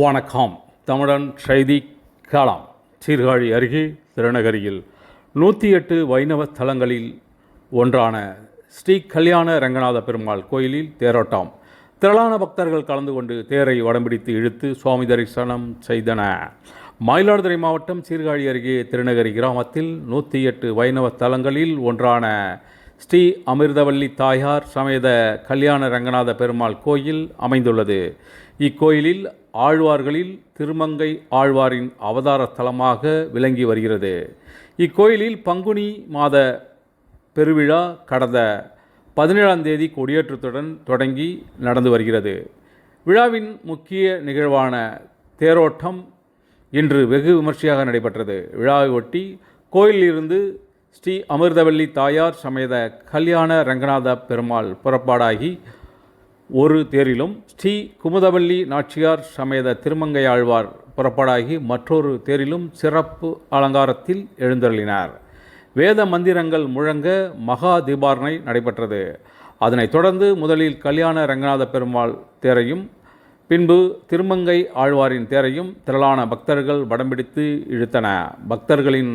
வணக்கம். தமிழன் செய்தி காலம். சீர்காழி அருகே திருநகரியில் 108 வைணவ தலங்களில் ஒன்றான ஸ்ரீ கல்யாண ரங்கநாத பெருமாள் கோயிலில் தேரோட்டம். திரளான பக்தர்கள் கலந்து கொண்டு தேரை வடம்பிடித்து இழுத்து சுவாமி தரிசனம் செய்தனர். மயிலாடுதுறை மாவட்டம் சீர்காழி அருகே திருநகரி கிராமத்தில் 108 வைணவ தலங்களில் ஒன்றான ஸ்ரீ அமிர்தவல்லி தாயார் சமேத கல்யாண ரங்கநாத பெருமாள் கோயில் அமைந்துள்ளது. இக்கோயிலில் ஆழ்வார்களில் திருமங்கை ஆழ்வாரின் அவதார தலமாக விளங்கி வருகிறது. இக்கோயிலில் பங்குனி மாத பெருவிழா கடந்த 17ஆம் தேதி கொடியேற்றத்துடன் தொடங்கி நடந்து வருகிறது. விழாவின் முக்கிய நிகழ்வான தேரோட்டம் இன்று வெகு விமர்சையாக நடைபெற்றது. விழாவை ஒட்டி கோயிலிலிருந்து ஸ்ரீ அமிர்தவல்லி தாயார் சமேத கல்யாண ரங்கநாத பெருமாள் புறப்பாடாகி ஒரு தேரிலும், ஸ்ரீ குமுதவல்லி நாச்சியார் சமேத திருமங்கையாழ்வார் புறப்பாடாகி மற்றொரு தேரிலும் சிறப்பு அலங்காரத்தில் எழுந்தருளினார். வேத மந்திரங்கள் முழங்க மகா தீபாரணை நடைபெற்றது. அதனைத் தொடர்ந்து முதலில் கல்யாண ரங்கநாத பெருமாள் தேரையும் பின்பு திருமங்கை ஆழ்வாரின் தேரையும் திரளான பக்தர்கள் வடம்பிடித்து இழுத்தன. பக்தர்களின்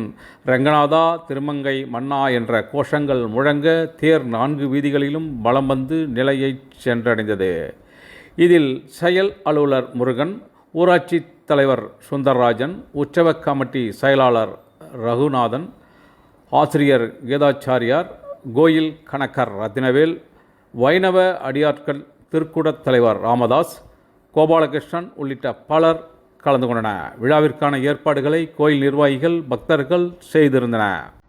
ரங்கநாதா திருமங்கை மன்னா என்ற கோஷங்கள் முழங்க தேர் 4 வீதிகளிலும் வலம் வந்து நிலையை சென்றடைந்தது. இதில் செயல் அலுவலர் முருகன், ஊராட்சி தலைவர் சுந்தரராஜன், உற்சவ கமிட்டி செயலாளர் ரகுநாதன், ஆசிரியர் கீதாச்சாரியார், கோயில் கணக்கர் ரத்தினவேல், வைணவ அடியாட்கள் திருக்குடத் தலைவர் ராமதாஸ், கோபாலகிருஷ்ணன் உள்ளிட்ட பலர் கலந்து கொண்டனர். விழாவிற்கான ஏற்பாடுகளை கோயில் நிர்வாகிகள், பக்தர்கள் செய்திருந்தனர்.